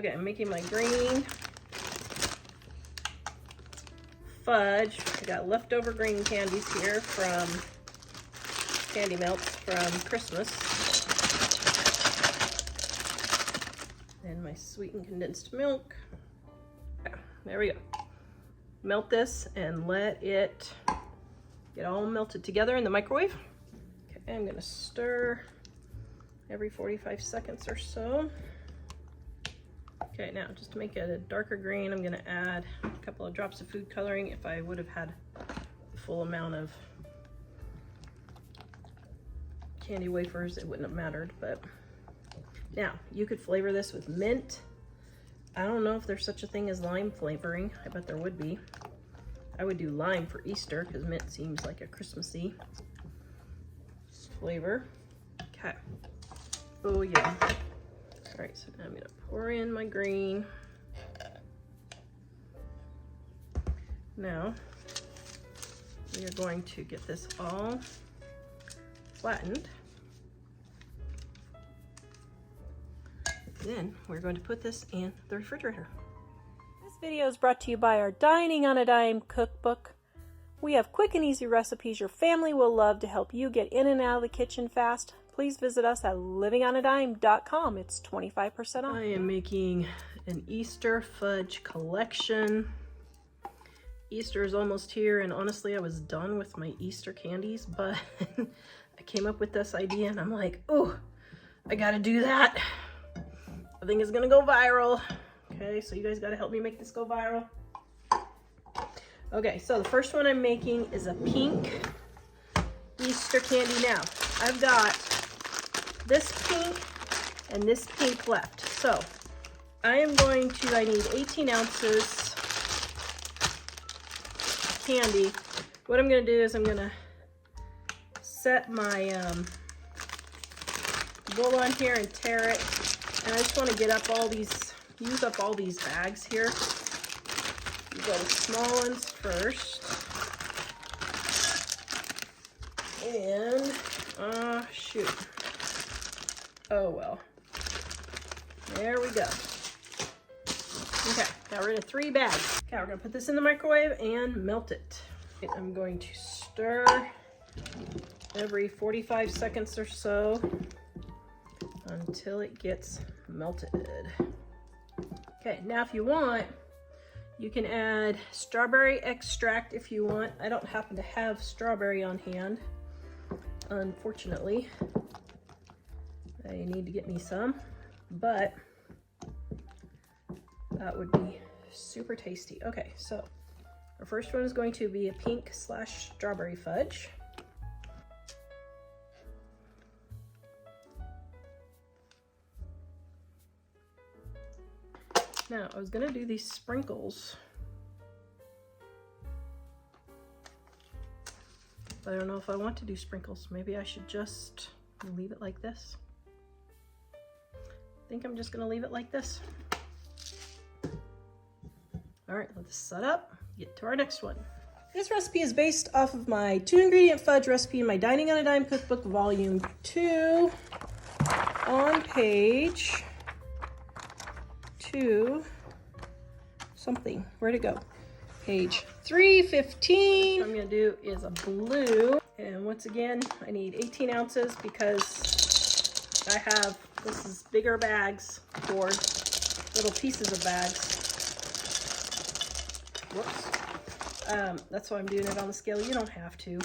Okay, I'm making my green fudge. I got leftover green candies here from candy melts from Christmas. And my sweetened condensed milk. Okay, there we go. Melt this and let it get all melted together in the microwave. Okay, I'm gonna stir every 45 seconds or so. Okay, now just to make it a darker green, I'm gonna add a couple of drops of food coloring. If I would have had the full amount of candy wafers, it wouldn't have mattered, but now you could flavor this with mint. I don't know if there's such a thing as lime flavoring. I bet there would be. I would do lime for Easter because mint seems like a Christmassy flavor. Okay. Oh yeah. All right, so now I'm gonna pour in my green. Now, we are going to get this all flattened. Then we're going to put this in the refrigerator. This video is brought to you by our Dining on a Dime cookbook. We have quick and easy recipes your family will love to help you get in and out of the kitchen fast. Please visit us at livingonadime.com. It's 25% off. I am making an Easter fudge collection. Easter is almost here, and honestly, I was done with my Easter candies, but I came up with this idea, and I'm like, oh, I gotta do that. I think it's gonna go viral. Okay, so you guys gotta help me make this go viral. Okay, so the first one I'm making is a pink Easter candy. Now, I've got this pink and this pink left. So I need 18 ounces of candy. What I'm gonna do is I'm gonna set my bowl on here and tare it. And I just wanna get up all these, use up all these bags here. You go the small ones first. And, shoot. Oh well. There we go. Okay, got rid of 3 bags. Okay, we're gonna put this in the microwave and melt it. I'm going to stir every 45 seconds or so until it gets melted. Okay, now if you want, you can add strawberry extract if you want. I don't happen to have strawberry on hand, unfortunately. I need to get me some, but that would be super tasty. Okay, so our first one is going to be a pink / strawberry fudge. Now, I was gonna do these sprinkles, but I don't know if I want to do sprinkles. Maybe I should just leave it like this. I think I'm just gonna leave it like this. All right, let's set up, get to our next one. This recipe is based off of my 2-ingredient fudge recipe in my Dining on a Dime cookbook, volume 2, on page 2 something. Where'd it go? Page 315. What I'm gonna do is a blue, and once again, I need 18 ounces because I have, this is bigger bags for little pieces of bags. Whoops. That's why I'm doing it on the scale. You don't have to.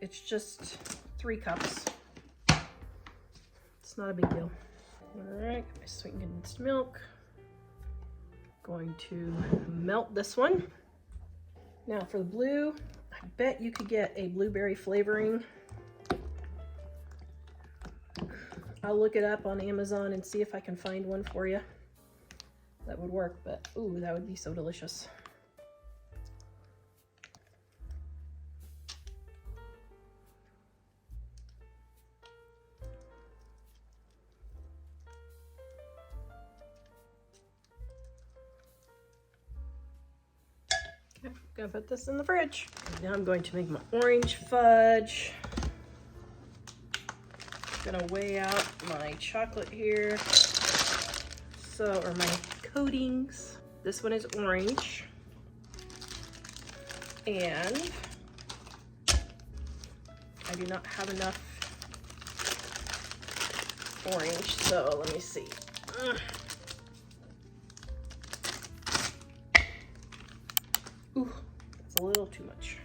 It's just 3 cups. It's not a big deal. All right, got my sweetened condensed milk. Going to melt this one. Now for the blue, I bet you could get a blueberry flavoring. I'll look it up on Amazon and see if I can find one for you that would work, but ooh, that would be so delicious. Okay, gonna put this in the fridge. Now I'm going to make my orange fudge. Gonna weigh out my chocolate here. or my coatings. This one is orange. And I do not have enough orange, so let me see. Ooh, that's a little too much.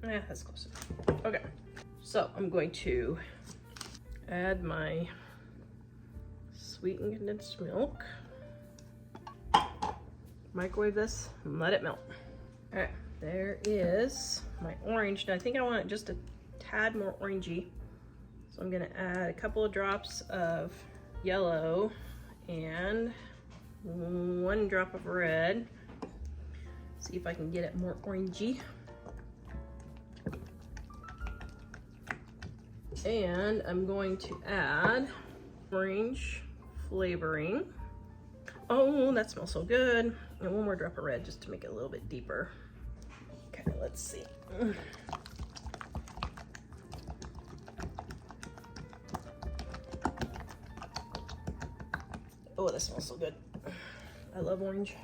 Yeah, that's close enough. Okay, so I'm going to add my sweetened condensed milk. Microwave this and let it melt. All right, there is my orange. Now I think I want it just a tad more orangey. So I'm gonna add a couple of drops of yellow and 1 drop of red. See if I can get it more orangey. And I'm going to add orange flavoring. Oh, that smells so good. And 1 more drop of red just to make it a little bit deeper. Okay, let's see. Oh, that smells so good. I love orange.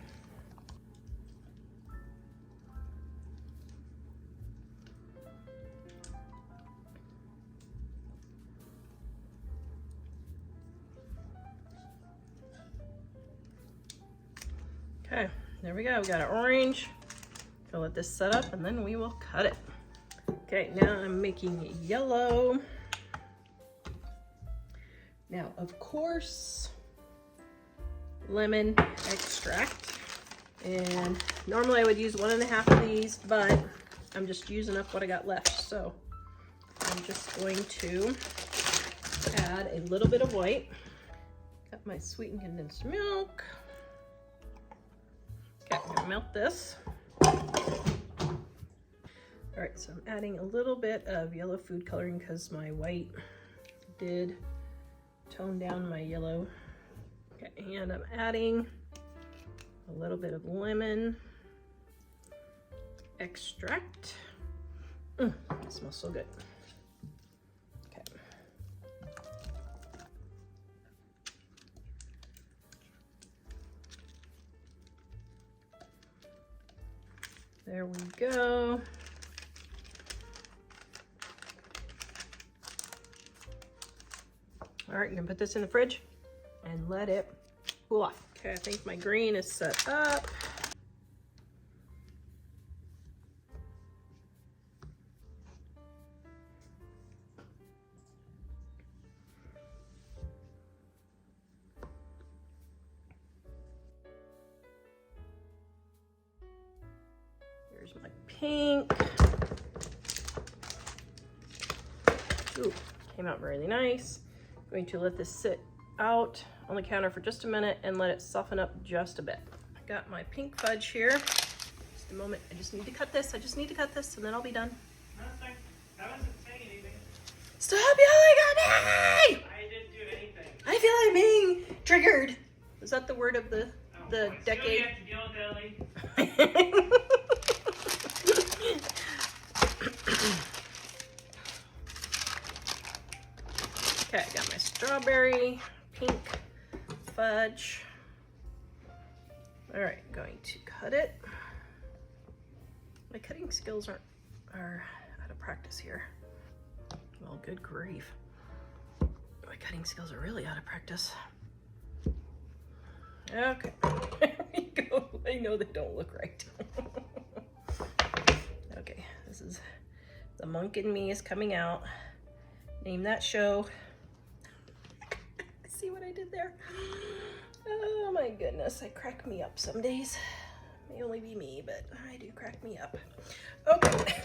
Okay, there we go. We got our orange. Gonna let this set up and then we will cut it. Okay, now I'm making yellow. Now, of course, lemon extract. And normally I would use 1.5 of these, but I'm just using up what I got left. So I'm just going to add a little bit of white. Got my sweetened condensed milk. Okay, I'm gonna melt this. All right, so I'm adding a little bit of yellow food coloring because my white did tone down my yellow. Okay, and I'm adding a little bit of lemon extract. It smells so good. Okay. There we go. All right, you're gonna put this in the fridge and let it cool off. Okay, I think my green is set up. Here's my pink. Ooh, came out really nice. Going to let this sit out on the counter for just a minute and let it soften up just a bit. I got my pink fudge here. Just a moment, I just need to cut this. And then I'll be done. Nothing. I wasn't saying anything. Stop yelling at me! I didn't do anything. I feel like being triggered. Is that the word of the decade? You have to deal with Ellie. Okay, I got my strawberry, pink fudge. All right, going to cut it. My cutting skills are out of practice here. Well, good grief. My cutting skills are really out of practice. Okay, there we go. I know they don't look right. Okay, this is The Monk in Me is coming out. Name that show. See what I did there? Oh my goodness, I crack me up some days. May only be me, but I do crack me up. Okay.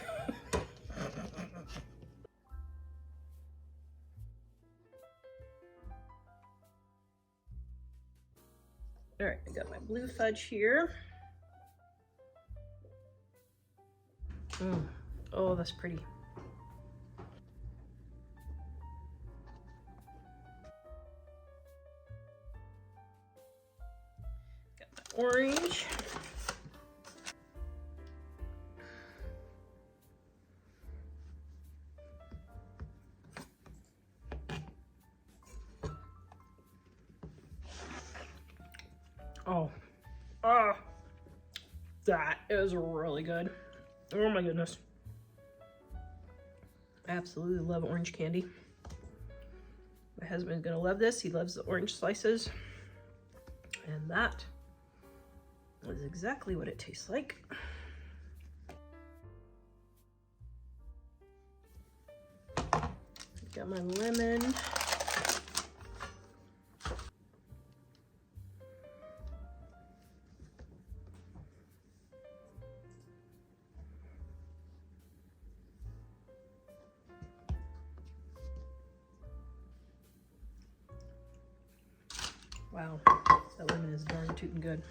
All right, I got my blue fudge here. Oh, that's pretty. Orange. Oh, ah, that is really good. Oh my goodness. I absolutely love orange candy. My husband's gonna love this. He loves the orange slices. And that is exactly what it tastes like. Got my lemon. Wow, that lemon is darn tootin' good.